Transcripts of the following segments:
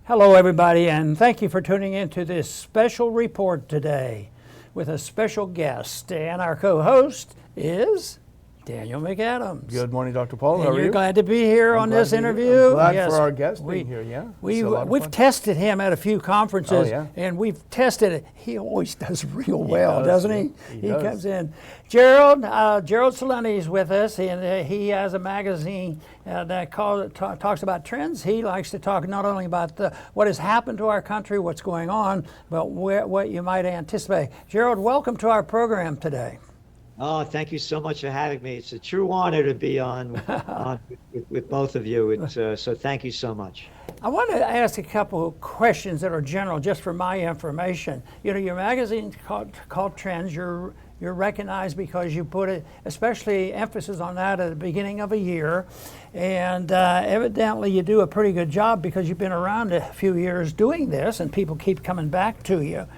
Hello, everybody, and thank you for tuning in to this special report today with a special guest. And our co-host is Daniel McAdams. Good morning, Dr. Paul. How are you? You're glad to be here on this interview. I'm glad for our guest being here, yeah. We've tested him at a few conferences, and we've tested it. He always does real well, doesn't he? He comes in. Gerald Celente is with us, and he has a magazine that talks about trends. He likes to talk not only about what has happened to our country, what's going on, but what you might anticipate. Gerald, welcome to our program today. Oh, thank you so much for having me. It's a true honor to be on with both of you. So thank you so much. I want to ask a couple of questions that are general, just for my information. You know, your magazine's called Trends. You're recognized because you put it, especially emphasis on that at the beginning of a year, and evidently you do a pretty good job because you've been around a few years doing this, and people keep coming back to you.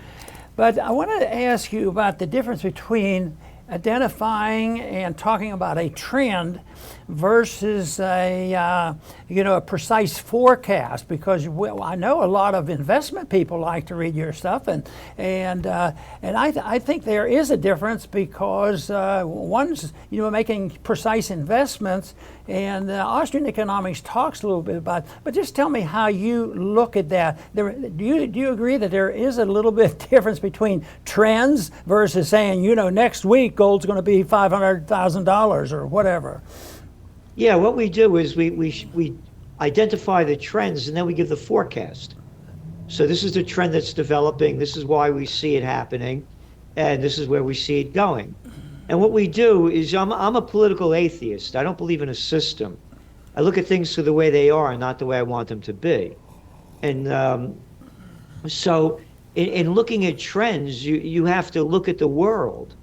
But I wanted to ask you about the difference between identifying and talking about a trend versus a precise forecast, because I know a lot of investment people like to read your stuff, and I think there is a difference because one's making precise investments, and Austrian economics talks a little bit about. But just tell me how you look at that. Do you agree that there is a little bit of difference between trends versus saying next week gold's going to be $500,000 or whatever? Yeah, what we do is we identify the trends, and then we give the forecast. So this is the trend that's developing. This is why we see it happening, and this is where we see it going. And what we do is, I'm a political atheist. I don't believe in a system. I look at things the way they are, not the way I want them to be. And so in looking at trends, you have to look at the world.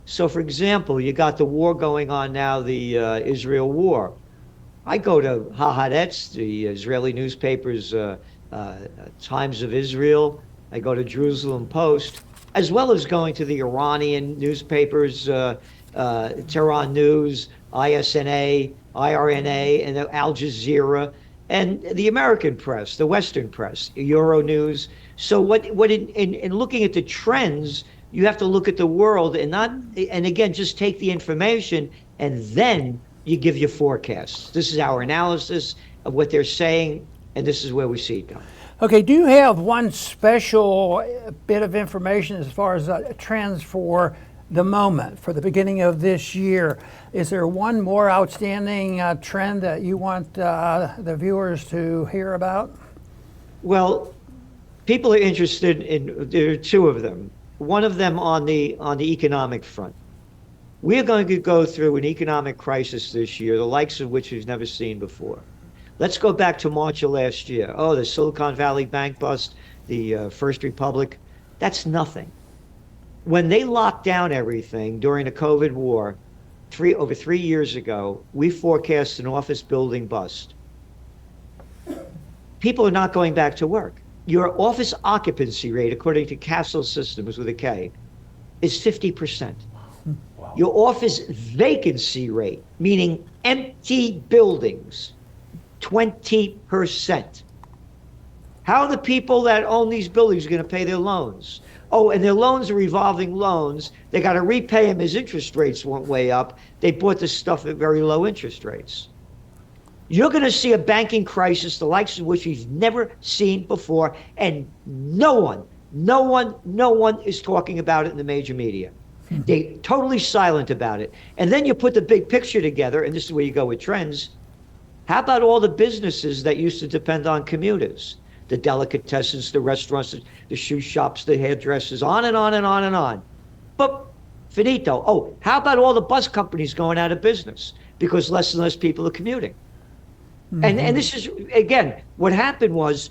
So, for example, you got the war going on now, the Israel war. I go to Haaretz, the Israeli newspapers, Times of Israel. I go to Jerusalem Post, as well as going to the Iranian newspapers, Tehran News, ISNA, IRNA, and Al Jazeera, and the American press, the Western press, Euro News. So in looking at the trends, you have to look at the world and again, just take the information and then you give your forecasts. This is our analysis of what they're saying, and this is where we see it going. Okay, do you have one special bit of information as far as trends for the moment, for the beginning of this year? Is there one more outstanding trend that you want the viewers to hear about? Well, people are interested in, there are two of them. One of them on the economic front. We are going to go through an economic crisis this year, the likes of which we've never seen before. Let's go back to March of last year. Oh, the Silicon Valley Bank bust, the First Republic. That's nothing. When they locked down everything during the COVID war, over 3 years ago, we forecast an office building bust. People are not going back to work. Your office occupancy rate, according to Castle Systems with a K, is 50%. Wow. Your office vacancy rate, meaning empty buildings, 20%. How are the people that own these buildings going to pay their loans? Oh, and their loans are revolving loans. They got to repay them as interest rates went way up. They bought this stuff at very low interest rates. You're going to see a banking crisis, the likes of which we've never seen before, and no one is talking about it in the major media. They're totally silent about it. And then you put the big picture together, and this is where you go with trends. How about all the businesses that used to depend on commuters? The delicatessens, the restaurants, the shoe shops, the hairdressers, on and on and on and on. But finito. Oh, how about all the bus companies going out of business because less and less people are commuting? Mm-hmm. And this is, again, what happened was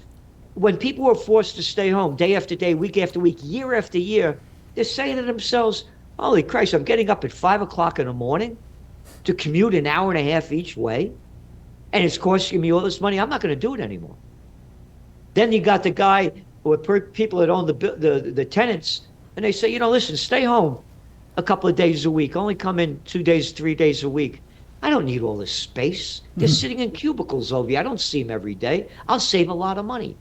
when people were forced to stay home day after day, week after week, year after year, they're saying to themselves, holy Christ, I'm getting up at 5 o'clock in the morning to commute an hour and a half each way, and it's costing me all this money. I'm not going to do it anymore. Then you got the guy, or people that own the tenants, and they say, listen, stay home a couple of days a week, only come in 2 days, 3 days a week. I don't need all this space. They're sitting in cubicles over here. I don't see them every day. I'll save a lot of money.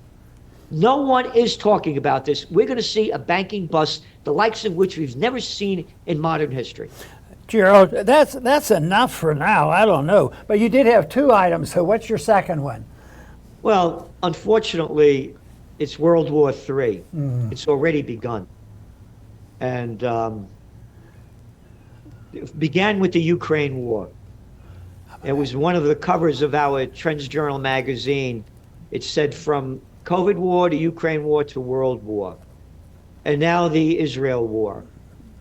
No one is talking about this. We're going to see a banking bust, the likes of which we've never seen in modern history. Gerald, that's enough for now. I don't know. But you did have two items, so what's your second one? Well, unfortunately, it's World War III. It's already begun. And it began with the Ukraine war. It was one of the covers of our Trends Journal magazine. It said from COVID war to Ukraine war to World War. And now the Israel war.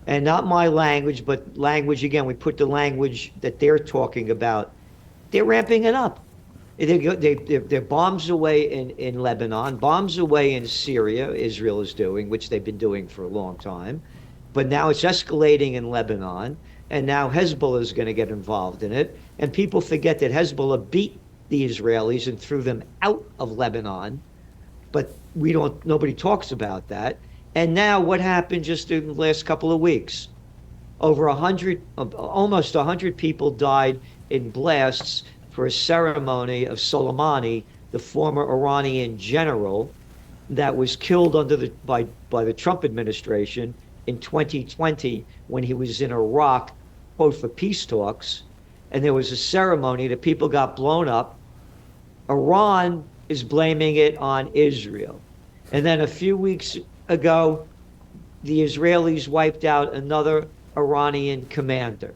And not my language, but language, again, we put the language that they're talking about. They're ramping it up. They're bombs away in Lebanon, bombs away in Syria, Israel is doing, which they've been doing for a long time. But now it's escalating in Lebanon, and now Hezbollah is going to get involved in it. And people forget that Hezbollah beat the Israelis and threw them out of Lebanon. But nobody talks about that. And now what happened just in the last couple of weeks? Almost 100 people died in blasts for a ceremony of Soleimani, the former Iranian general that was killed by the Trump administration in 2020 when he was in Iraq, quote, for peace talks. And there was a ceremony that people got blown up. Iran is blaming it on Israel. And then a few weeks ago, the Israelis wiped out another Iranian commander.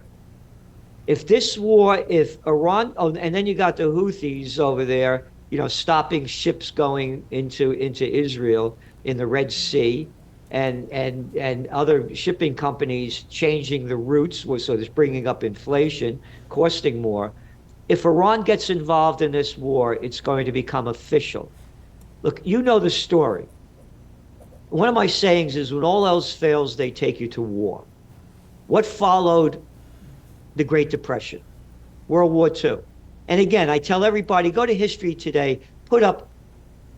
If Iran, and then you got the Houthis over there, stopping ships going into Israel in the Red Sea, and other shipping companies changing the routes, so it's bringing up inflation, costing more. If Iran gets involved in this war, it's going to become official. Look, you know the story. One of my sayings is, when all else fails, they take you to war. What followed the Great Depression? World War II. And again, I tell everybody, go to History Today, put up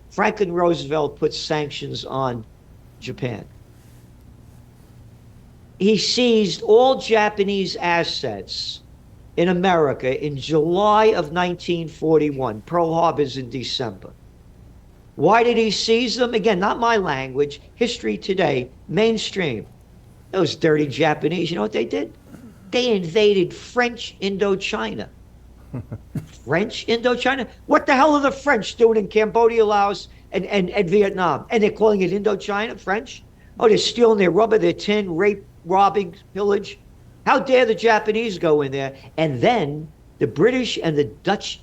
Franklin Roosevelt puts sanctions on Japan. He seized all Japanese assets in America in July of 1941. Pearl Harbor's in December. Why did he seize them? Again, not my language. History Today, mainstream. Those dirty Japanese, you know what they did? They invaded French Indochina. French Indochina? What the hell are the French doing in Cambodia, Laos, and Vietnam? And they're calling it Indochina, French? Oh, they're stealing their rubber, their tin, rape, robbing, pillage. How dare the Japanese go in there? And then the British and the Dutch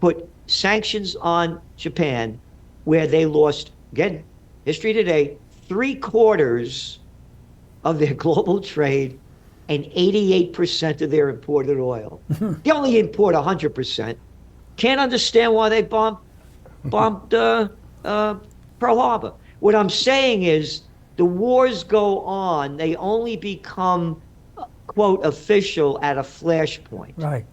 put sanctions on Japan, where they lost, again, History Today, 3/4 of their global trade and 88% of their imported oil. They only import 100%. Can't understand why they bombed Pearl Harbor. What I'm saying is, the wars go on. They only become, quote, official at a flashpoint. Right.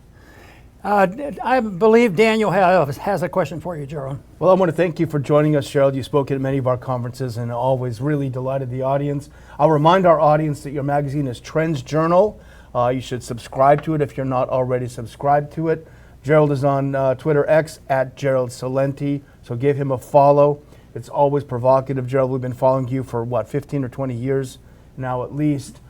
I believe Daniel has a question for you, Gerald. Well, I want to thank you for joining us, Gerald. You spoke at many of our conferences and always really delighted the audience. I'll remind our audience that your magazine is Trends Journal. You should subscribe to it if you're not already subscribed to it. Gerald is on Twitter X at Gerald Celente, so give him a follow. It's always provocative, Gerald. We've been following you for, 15 or 20 years now at least.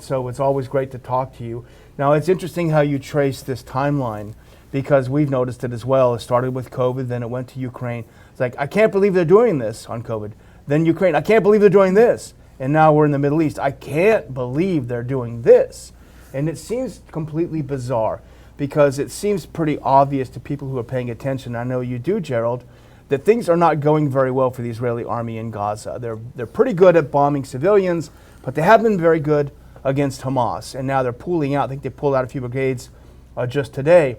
So it's always great to talk to you. Now, it's interesting how you trace this timeline, because we've noticed it as well. It started with COVID, then it went to Ukraine. It's like, I can't believe they're doing this on COVID. Then Ukraine, I can't believe they're doing this. And now we're in the Middle East. I can't believe they're doing this. And it seems completely bizarre, because it seems pretty obvious to people who are paying attention, I know you do, Gerald, that things are not going very well for the Israeli army in Gaza. They're pretty good at bombing civilians, but they haven't been very good against Hamas. And now they're pulling out. I think they pulled out a few brigades just today.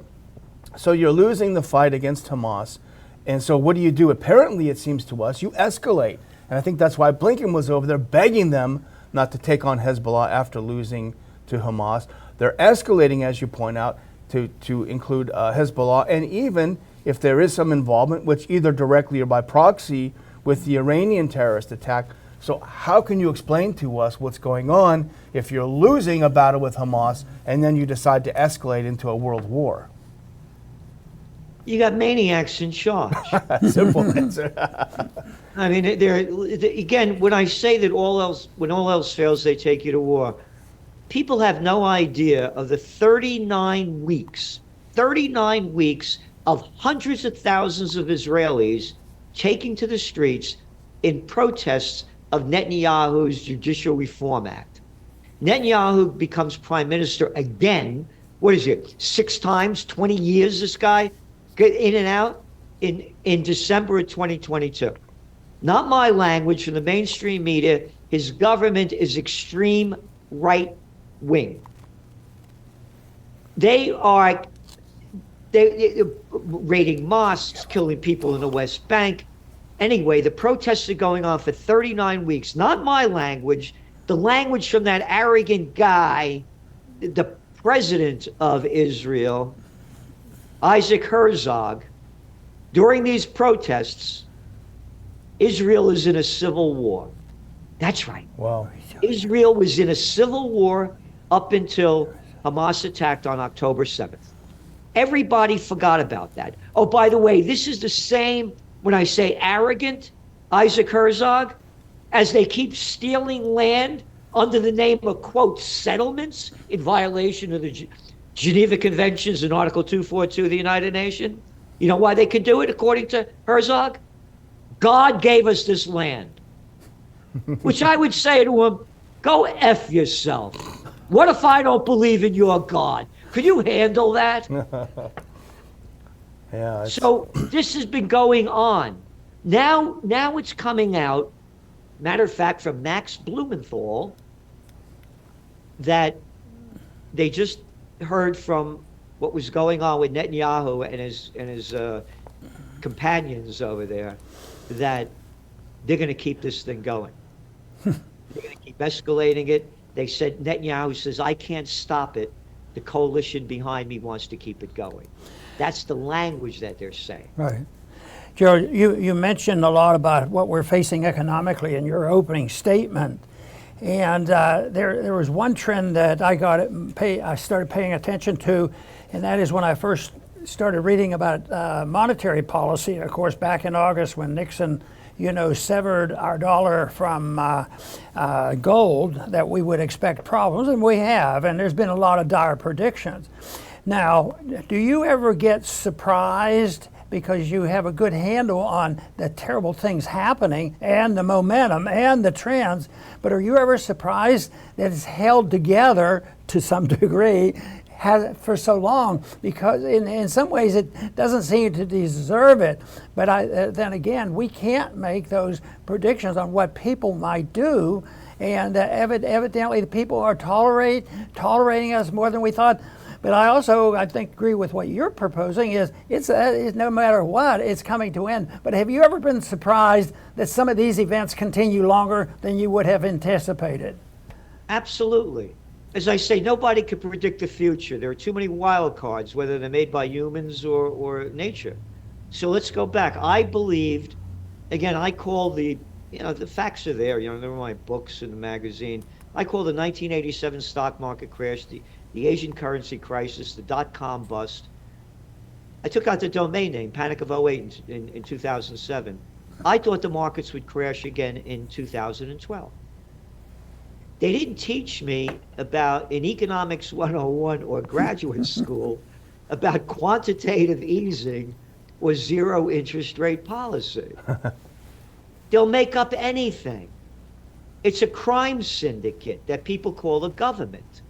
So you're losing the fight against Hamas. And so what do? Apparently, it seems to us, you escalate. And I think that's why Blinken was over there begging them not to take on Hezbollah after losing to Hamas. They're escalating, as you point out, to include Hezbollah. And even if there is some involvement, which either directly or by proxy, with the Iranian terrorist attack. So how can you explain to us what's going on if you're losing a battle with Hamas and then you decide to escalate into a world war? You got maniacs in charge. Simple answer. I mean, again, when I say that when all else fails, they take you to war, people have no idea of the 39 weeks of hundreds of thousands of Israelis taking to the streets in protests of Netanyahu's Judicial Reform Act. Netanyahu becomes prime minister again. What is it? 6 times, 20 years, this guy in and out in December of 2022. Not my language from the mainstream media. His government is extreme right wing. They raiding mosques, killing people in the West Bank. Anyway, the protests are going on for 39 weeks. Not my language, the language from that arrogant guy, the president of Israel, Isaac Herzog. During these protests, Israel is in a civil war. That's right. Wow. Israel was in a civil war up until Hamas attacked on October 7th. Everybody forgot about that. Oh, by the way, this is the same, when I say arrogant, Isaac Herzog, as they keep stealing land under the name of, quote, settlements in violation of the Geneva Conventions and Article 242 of the United Nations. You know why they could do it, according to Herzog? God gave us this land. Which I would say to him, go F yourself. What if I don't believe in your God? Could you handle that? Yeah. So this has been going on. Now it's coming out, matter of fact, from Max Blumenthal, that they just heard from what was going on with Netanyahu and his companions over there, that they're going to keep this thing going. They're going to keep escalating it. They said, Netanyahu says, I can't stop it. The coalition behind me wants to keep it going. That's the language that they're saying. Right. Gerald, you mentioned a lot about what we're facing economically in your opening statement. And there was one trend that I started paying attention to, and that is when I first started reading about monetary policy. Of course, back in August when Nixon, severed our dollar from gold, that we would expect problems, and we have, and there's been a lot of dire predictions. Now, do you ever get surprised because you have a good handle on the terrible things happening and the momentum and the trends, but are you ever surprised that it's held together to some degree for so long? Because in some ways it doesn't seem to deserve it, but then again, we can't make those predictions on what people might do, and evidently the people are tolerating us more than we thought. But I think agree with what you're proposing is it's no matter what, it's coming to end. But have you ever been surprised that some of these events continue longer than you would have anticipated? Absolutely. As I say, nobody can predict the future. There are too many wild cards, whether they're made by humans or nature. So let's go back. I believed, again, I call the facts are there. They're in my books in the magazine. I call the 1987 stock market crash, the Asian currency crisis, the dot-com bust. I took out the domain name, Panic of 08 in 2007. I thought the markets would crash again in 2012. They didn't teach me about, in Economics 101 or graduate school, about quantitative easing or zero interest rate policy. They'll make up anything. It's a crime syndicate that people call the government.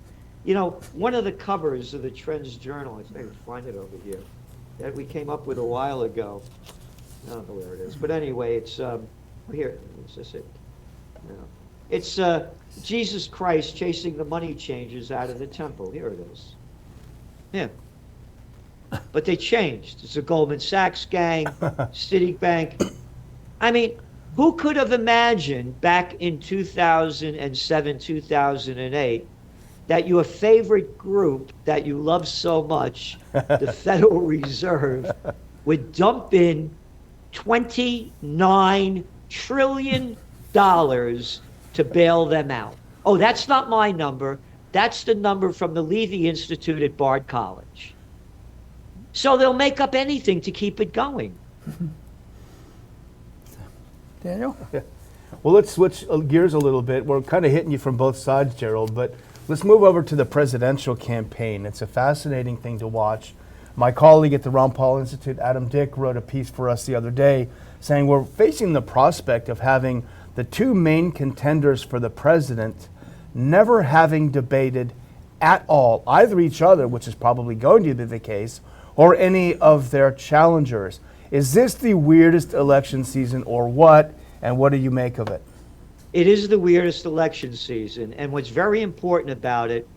One of the covers of the Trends Journal, I think I can find it over here, that we came up with a while ago. I don't know where it is. But anyway, it's, here, is this it? No. It's Jesus Christ chasing the money changers out of the temple. Here it is. Yeah. But they changed. It's a Goldman Sachs gang, Citibank. I mean, who could have imagined back in 2007, 2008, that your favorite group that you love so much, the Federal Reserve, would dump in $29 trillion to bail them out? Oh, that's not my number. That's the number from the Levy Institute at Bard College. So they'll make up anything to keep it going. Daniel? Well, let's switch gears a little bit. We're kind of hitting you from both sides, Gerald, but let's move over to the presidential campaign. It's a fascinating thing to watch. My colleague at the Ron Paul Institute, Adam Dick, wrote a piece for us the other day saying we're facing the prospect of having the two main contenders for the president never having debated at all, either each other, which is probably going to be the case, or any of their challengers. Is this the weirdest election season or what? And what do you make of it? It is the weirdest election season. And what's very important about it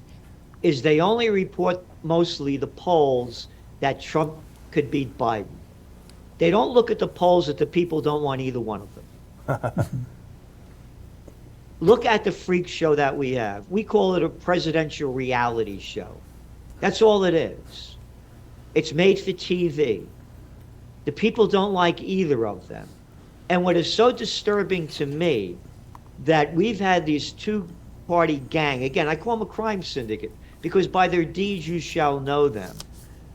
is they only report mostly the polls that Trump could beat Biden. They don't look at the polls that the people don't want either one of them. Look at the freak show that we have. We call it a presidential reality show. That's all it is. It's made for TV. The people don't like either of them. And what is so disturbing to me, that we've had these two-party gang, again, I call them a crime syndicate, because by their deeds you shall know them.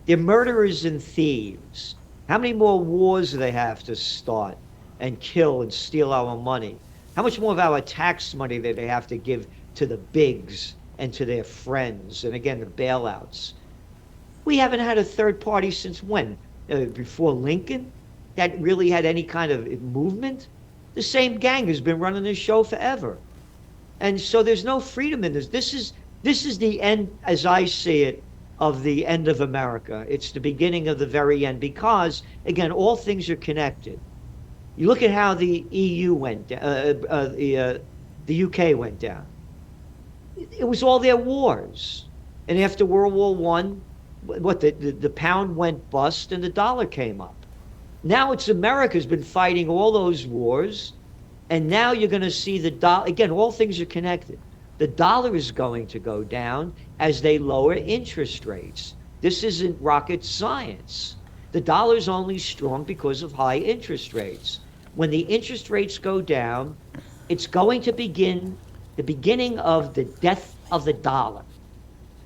They're murderers and thieves. How many more wars do they have to start and kill and steal our money? How much more of our tax money do they have to give to the bigs and to their friends? And again, the bailouts. We haven't had a third party since when? Before Lincoln? That really had any kind of movement? The same gang has been running this show forever. And so there's no freedom in this. This is the end, as I see it, of the end of America. It's the beginning of the very end because, again, all things are connected. You look at how the EU went down, the UK went down. It was all their wars. And after World War I, the pound went bust and the dollar came up. Now it's America's been fighting all those wars, and now you're going to see the dollar, again, all things are connected. The dollar is going to go down as they lower interest rates. This isn't rocket science. The dollar is only strong because of high interest rates. When the interest rates go down, it's going to begin the beginning of the death of the dollar.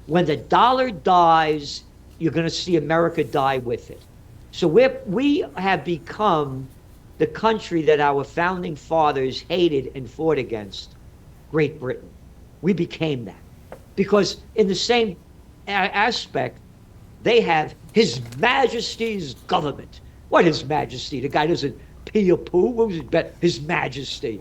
When the dollar dies, you're going to see America die with it. So we have become the country that our founding fathers hated and fought against, Great Britain. We became that. Because in the same aspect, they have His Majesty's government. What His Majesty? The guy doesn't pee or poo. What was it? His Majesty.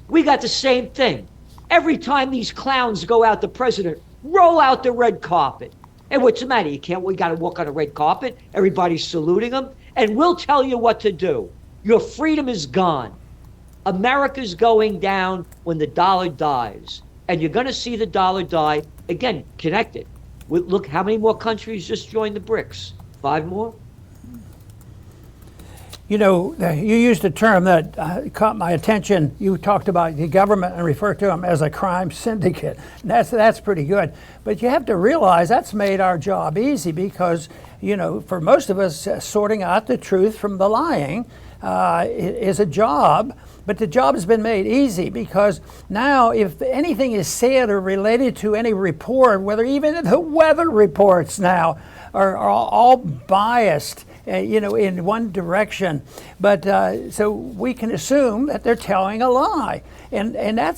We got the same thing. Every time these clowns go out, the president, roll out the red carpet. And what's the matter? We got to walk on a red carpet. Everybody's saluting them. And we'll tell you what to do. Your freedom is gone. America's going down when the dollar dies. And you're going to see the dollar die, again, connected. Look, how many more countries just joined the BRICS? 5 more? You know, you used a term that caught my attention. You talked about the government and referred to them as a crime syndicate. And that's pretty good. But you have to realize that's made our job easy because, you know, for most of us, sorting out the truth from the lying is a job. But the job has been made easy because now if anything is said or related to any report, whether even the weather reports now are all biased, you know, in one direction. But so we can assume that they're telling a lie. And that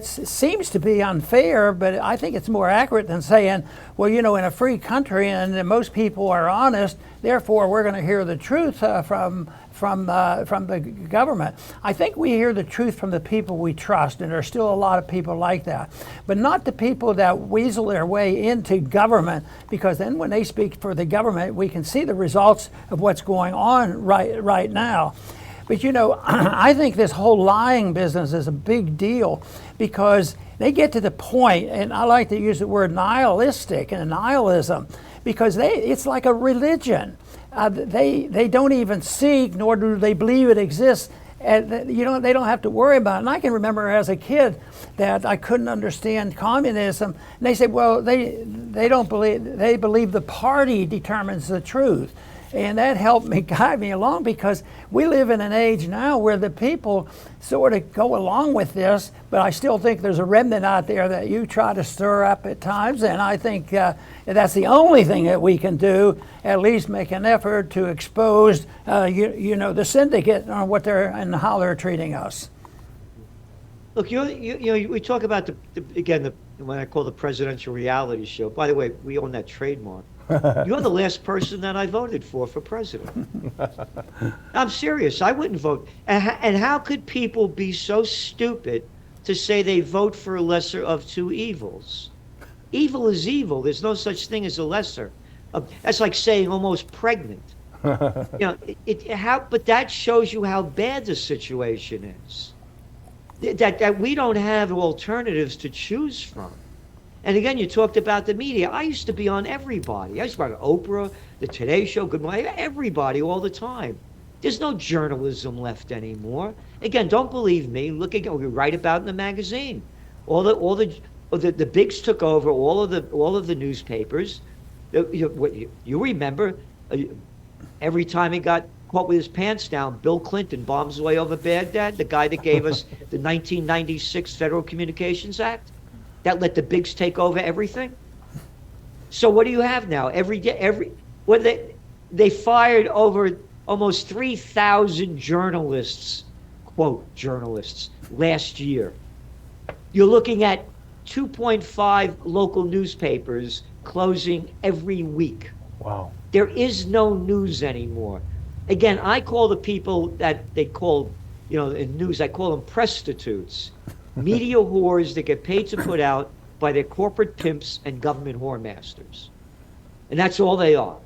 seems to be unfair, but I think it's more accurate than saying, well, you know, in a free country and most people are honest, therefore we're going to hear the truth from the government. I think we hear the truth from the people we trust, and there's still a lot of people like that, but not the people that weasel their way into government, because then when they speak for the government, we can see the results of what's going on right now. But you know, I think this whole lying business is a big deal because they get to the point, and I like to use the word nihilistic and nihilism, because it's like a religion. They don't even seek, nor do they believe it exists. And you know, they don't have to worry about it. And I can remember as a kid that I couldn't understand communism. And they said, well, they don't believe, they believe the party determines the truth. And that helped me guide me along, because we live in an age now where the people sort of go along with this, but I still think there's a remnant out there that you try to stir up at times, and I think that's the only thing that we can do, at least make an effort to expose the syndicate on what they're and how they're treating us. Look, we talk about the what I call the presidential reality show. By the way, we own that trademark. You're the last person that I voted for president. I'm serious. I wouldn't vote. And how could people be so stupid to say they vote for a lesser of two evils? Evil is evil. There's no such thing as a lesser. That's like saying almost pregnant. But that shows you how bad the situation is. That we don't have alternatives to choose from. And again, you talked about the media. I used to be on everybody. I used to be on Oprah, the Today Show, Good Morning, everybody all the time. There's no journalism left anymore. Again, don't believe me. Look again. We write about in the magazine. All the bigs took over all of the newspapers. You remember, every time he got caught with his pants down, Bill Clinton bombs away over Baghdad, the guy that gave us the 1996 Federal Communications Act, that let the bigs take over everything. So what do you have now? They fired over almost 3,000 journalists, quote journalists, last year. You're looking at 2.5 local newspapers closing every week. Wow. There is no news anymore. Again, I call the people that they call, in news, I call them prostitutes. Media whores that get paid to put out by their corporate pimps and government whoremasters. And that's all they are.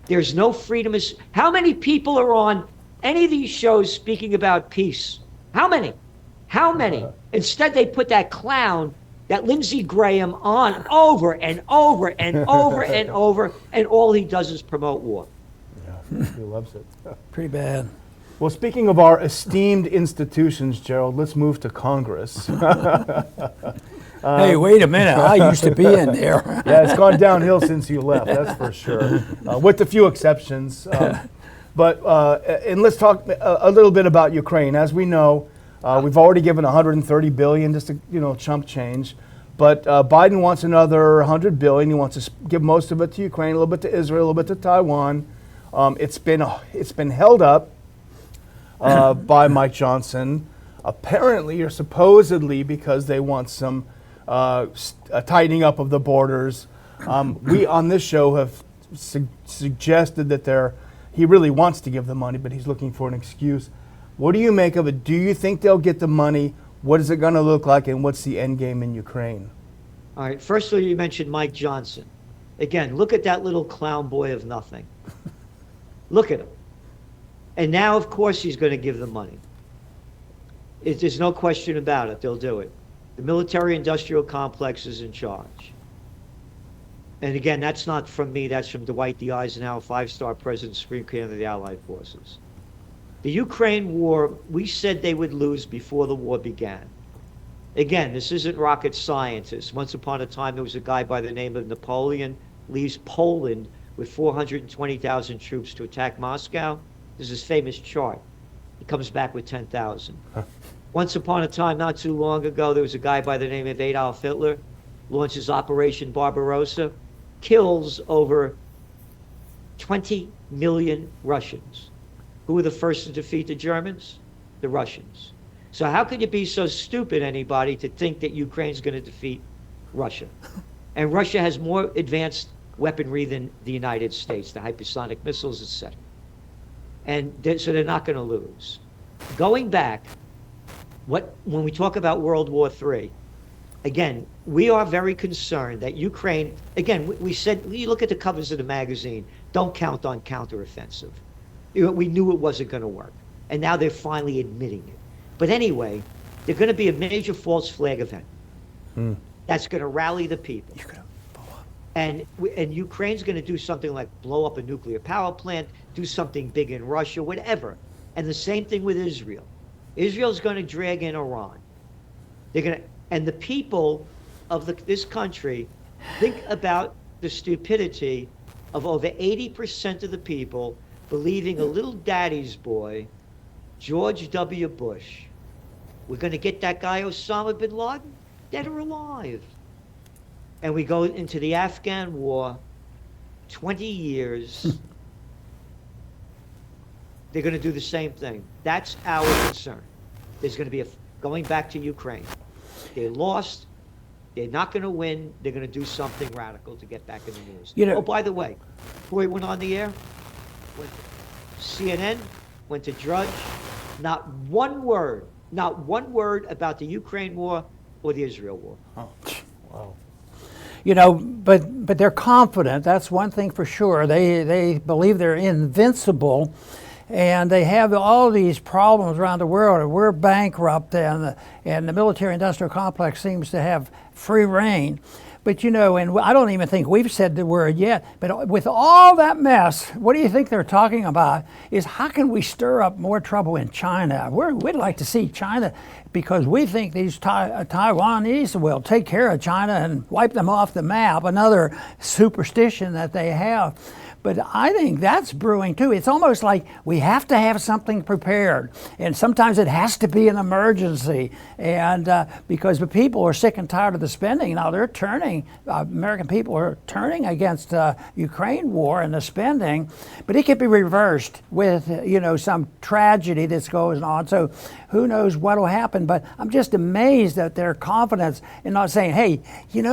There's no freedom. How many people are on any of these shows speaking about peace? How many? How many? Instead, they put that clown, that Lindsey Graham, on over and over and over and over, and all he does is promote war. Yeah, he loves it. Pretty bad. Well, speaking of our esteemed institutions, Gerald, let's move to Congress. Hey, wait a minute. I used to be in there. Yeah, it's gone downhill since you left, that's for sure, with a few exceptions. And let's talk a little bit about Ukraine. As we know, we've already given $130 billion, just a chump change. But Biden wants another $100 billion. He wants to give most of it to Ukraine, a little bit to Israel, a little bit to Taiwan. It's been held up by Mike Johnson, apparently or supposedly because they want some tightening up of the borders. We on this show have suggested that he really wants to give the money, but he's looking for an excuse. What do you make of it? Do you think they'll get the money? What is it going to look like, and what's the end game in Ukraine? All right, first of all, you mentioned Mike Johnson. Again, look at that little clown boy of nothing. Look at him. And now, of course, he's going to give the money. There's no question about it. They'll do it. The military-industrial complex is in charge. And again, that's not from me. That's from Dwight D. Eisenhower, five-star president, Supreme Commander of the Allied Forces. The Ukraine war, we said they would lose before the war began. Again, this isn't rocket scientists. Once upon a time, there was a guy by the name of Napoleon leaves Poland with 420,000 troops to attack Moscow. There's this famous chart. He comes back with 10,000. Once upon a time, not too long ago, there was a guy by the name of Adolf Hitler, launches Operation Barbarossa, kills over 20 million Russians. Who were the first to defeat the Germans? The Russians. So how could you be so stupid, anybody, to think that Ukraine's going to defeat Russia? And Russia has more advanced weaponry than the United States, the hypersonic missiles, etc. And so they're not going to lose. Going back, when we talk about World War III, again, we are very concerned that Ukraine, again, we said, you look at the covers of the magazine, don't count on counteroffensive. We knew it wasn't going to work. And now they're finally admitting it. But anyway, they're going to be a major false flag event. That's going to rally the people. And Ukraine's going to do something like blow up a nuclear power plant, do something big in Russia, whatever. And the same thing with Israel. Israel's going to drag in Iran. And the people of this country think about the stupidity of over 80% of the people believing a little daddy's boy, George W. Bush. We're going to get that guy Osama bin Laden, dead or alive. And we go into the Afghan war, 20 years. They're going to do the same thing. That's our concern. There's going to be going back to Ukraine. They lost. They're not going to win. They're going to do something radical to get back in the news. Oh, by the way, before we went on the air, went to CNN, went to Drudge, not one word about the Ukraine war or the Israel war. Oh, wow. But they're confident. That's one thing for sure. They believe they're invincible, and they have all these problems around the world. We're bankrupt, and the military-industrial complex seems to have free reign. But and I don't even think we've said the word yet, but with all that mess, what do you think they're talking about is how can we stir up more trouble in China? We'd like to see China, because we think these Taiwanese will take care of China and wipe them off the map, another superstition that they have. But I think that's brewing too. It's almost like we have to have something prepared, and sometimes it has to be an emergency. And because the people are sick and tired of the spending, now they're turning. American people are turning against Ukraine war and the spending, but it could be reversed with some tragedy that's going on. So who knows what will happen? But I'm just amazed at their confidence in not saying, "Hey,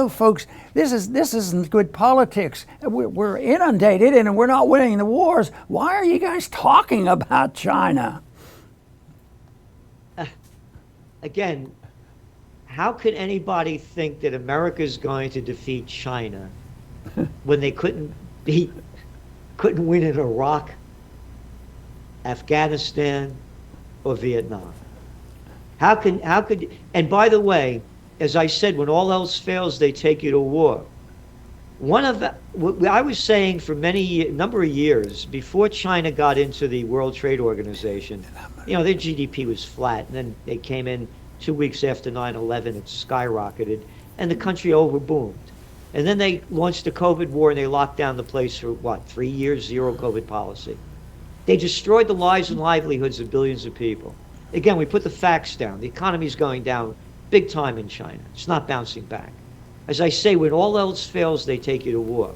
folks, this isn't good politics. We're inundated and we're not winning the wars. Why are you guys talking about China?" Again, how could anybody think that America is going to defeat China when they couldn't win in Iraq, Afghanistan, or Vietnam? How could? And by the way, as I said, when all else fails, they take you to war. I was saying for number of years before China got into the World Trade Organization, their GDP was flat, and then they came in 2 weeks after 9/11. It skyrocketed, and the country overboomed. And then they launched the COVID war, and they locked down the place for 3 years, zero COVID policy. They destroyed the lives and livelihoods of billions of people. Again, we put the facts down. The economy's going down big time in China. It's not bouncing back. As I say, when all else fails, they take you to war.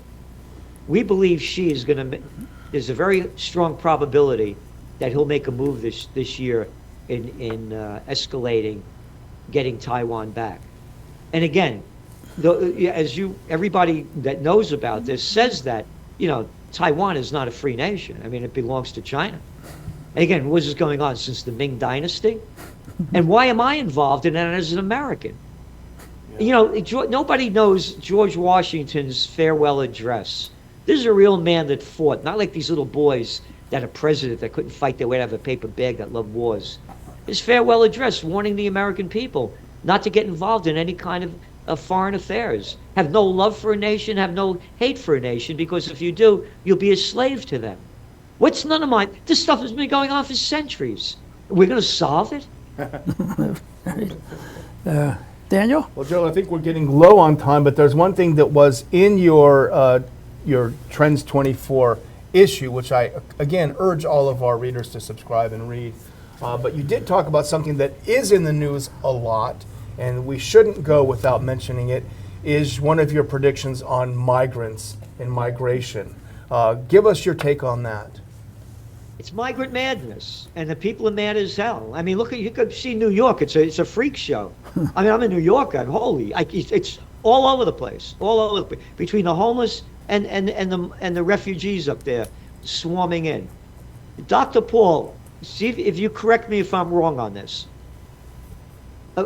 We believe Xi is there's a very strong probability that he'll make a move this year in escalating, getting Taiwan back. And again, everybody that knows about this says that, Taiwan is not a free nation. I mean, it belongs to China. And again, what is going on since the Ming Dynasty? And why am I involved in that as an American? Nobody knows George Washington's farewell address. This is a real man that fought, not like these little boys that are president that couldn't fight their way out of a paper bag that loved wars. His farewell address warning the American people not to get involved in any kind of foreign affairs. Have no love for a nation, have no hate for a nation, because if you do, you'll be a slave to them. What's none of mine? This stuff has been going on for centuries. We're going to solve it? Daniel? Well, Joe, I think we're getting low on time, but there's one thing that was in your Trends 24 issue, which I, again, urge all of our readers to subscribe and read. But you did talk about something that is in the news a lot, and we shouldn't go without mentioning it, is one of your predictions on migrants and migration. Give us your take on that. It's migrant madness, and the people are mad as hell. I mean, you could see New York. It's a freak show. I mean, I'm in New York. It's all over the place, between the homeless and the refugees up there swarming in. Dr. Paul, see if you correct me if I'm wrong on this.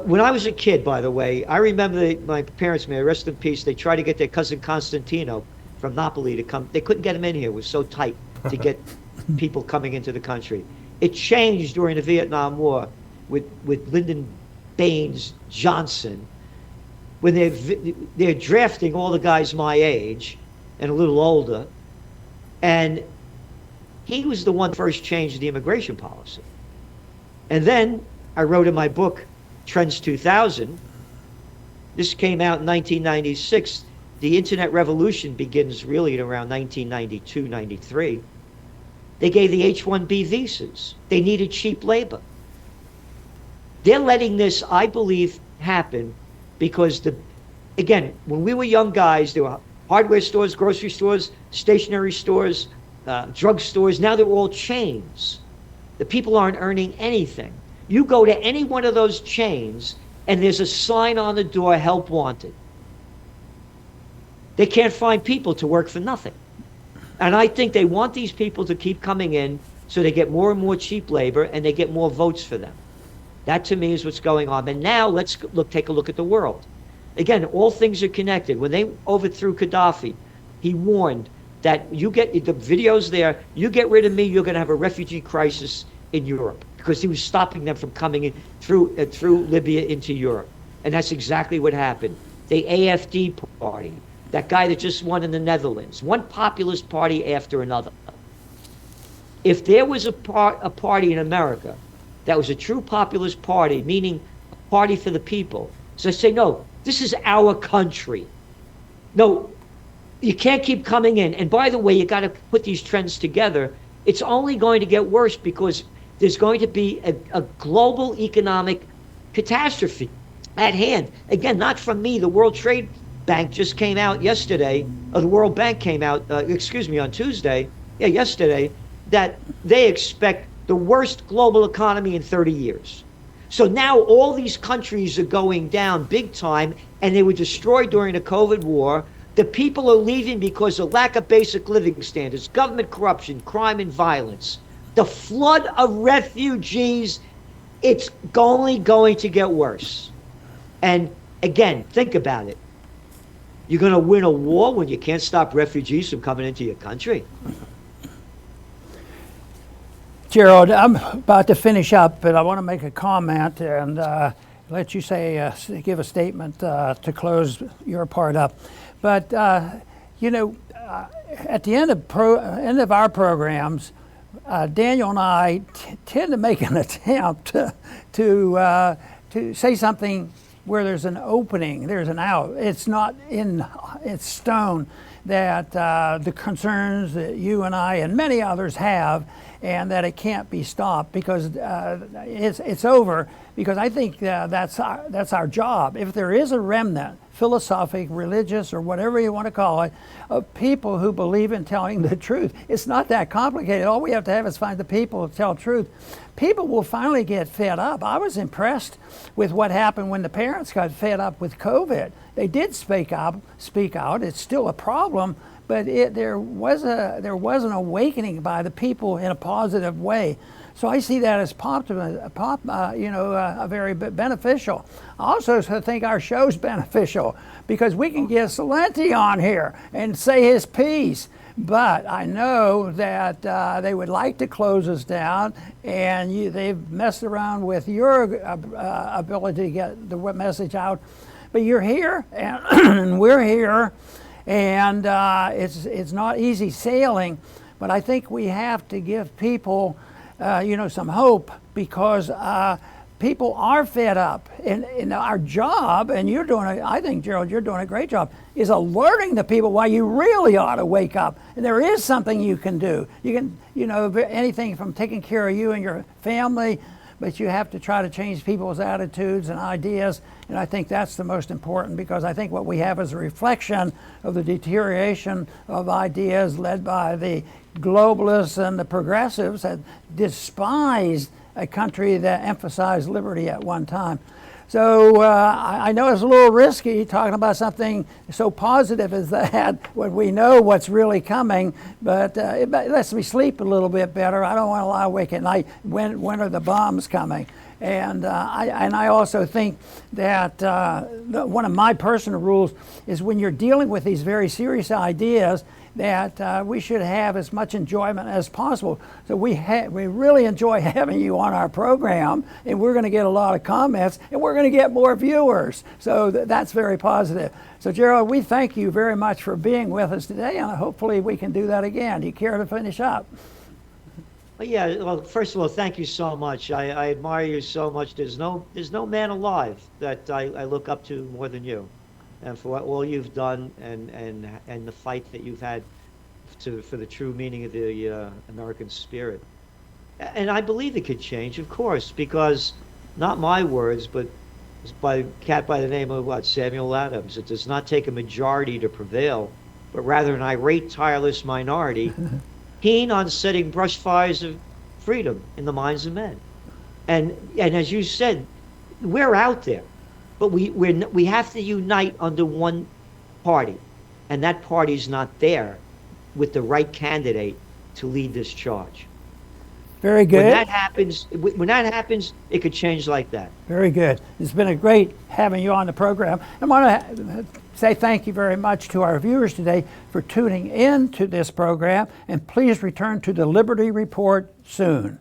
When I was a kid, by the way, I remember my parents, may I rest in peace, they tried to get their cousin Constantino from Napoli to come. They couldn't get him in here. It was so tight to get people coming into the country. It changed during the Vietnam War with Lyndon Baines Johnson, when they're drafting all the guys my age and a little older, and he was the one first changed the immigration policy. And then I wrote in my book, Trends 2000, this came out in 1996, the internet revolution begins really at around 1992, 93. They gave the H-1B visas. They needed cheap labor. They're letting this, I believe, happen because again, when we were young guys, there were hardware stores, grocery stores, stationery stores, drug stores. Now they're all chains. The people aren't earning anything. You go to any one of those chains and there's a sign on the door, help wanted. They can't find people to work for nothing. And I think they want these people to keep coming in so they get more and more cheap labor and they get more votes for them. That to me is what's going on. And now let's take a look at the world. Again, all things are connected. When they overthrew Gaddafi, he warned that you get the videos there, you get rid of me, you're going to have a refugee crisis in Europe, because he was stopping them from coming in through Libya into Europe. And that's exactly what happened. The AFD party, that guy that just won in the Netherlands, one populist party after another. If there was a party in America that was a true populist party, meaning a party for the people, so I say, no, this is our country. No, you can't keep coming in. And by the way, you got to put these trends together. It's only going to get worse because there's going to be a global economic catastrophe at hand. Again, not from me. The World Trade Bank just came out yesterday, or the World Bank came out, on Tuesday, yesterday, that they expect the worst global economy in 30 years. So now all these countries are going down big time, and they were destroyed during the COVID war. The people are leaving because of lack of basic living standards, government corruption, crime and violence. The flood of refugees, it's only going to get worse. And again, think about it. You're going to win a war when you can't stop refugees from coming into your country? Gerald, I'm about to finish up, but I want to make a comment and let you give a statement to close your part up. But at the end of our programs, Daniel and I tend to make an attempt to say something where there's an opening, there's an out. It's not it's stone that the concerns that you and I and many others have, and that it can't be stopped because it's over. Because I think that's our job. If there is a remnant, philosophic, religious, or whatever you want to call it, of people who believe in telling the truth, it's not that complicated. All we have to have is find the people to tell truth. People will finally get fed up. I was impressed with what happened when the parents got fed up with COVID. They did speak out. It's still a problem, but there was an awakening by the people in a positive way. So I see that as very beneficial. I also think our show's beneficial because we can get Celente on here and say his piece. But I know that they would like to close us down, and they've messed around with your ability to get the message out. But you're here, and we're here, and it's not easy sailing. But I think we have to give people some hope, because people are fed up. And our job, and I think, Gerald, you're doing a great job, is alerting the people why you really ought to wake up. And there is something you can do. You can, anything from taking care of you and your family, but you have to try to change people's attitudes and ideas. And I think that's the most important, because I think what we have is a reflection of the deterioration of ideas led by the globalists and the progressives that despised a country that emphasized liberty at one time. So I know it's a little risky talking about something so positive as that when we know what's really coming, but it lets me sleep a little bit better. I don't want to lie awake at night. When are the bombs coming? And I also think that one of my personal rules is when you're dealing with these very serious ideas, that we should have as much enjoyment as possible. So we really enjoy having you on our program, and we're going to get a lot of comments, and we're going to get more viewers. So that's very positive. So Gerald, we thank you very much for being with us today, and hopefully we can do that again. Do you care to finish up? Yeah, well, first of all, thank you so much. I admire you so much. There's no man alive that I look up to more than you. and for all you've done, and the fight that you've had for the true meaning of the American spirit. And I believe it could change, of course, because not my words, but by a cat by the name of what, Samuel Adams. It does not take a majority to prevail, but rather an irate, tireless minority, keen on setting brush fires of freedom in the minds of men. And as you said, we're out there, but we have to unite under one party, and that party's not there with the right candidate to lead this charge. Very good. When that happens, it could change like that. Very good. It's been a great having you on the program. I want to say thank you very much to our viewers today for tuning in to this program, and please return to the Liberty Report soon.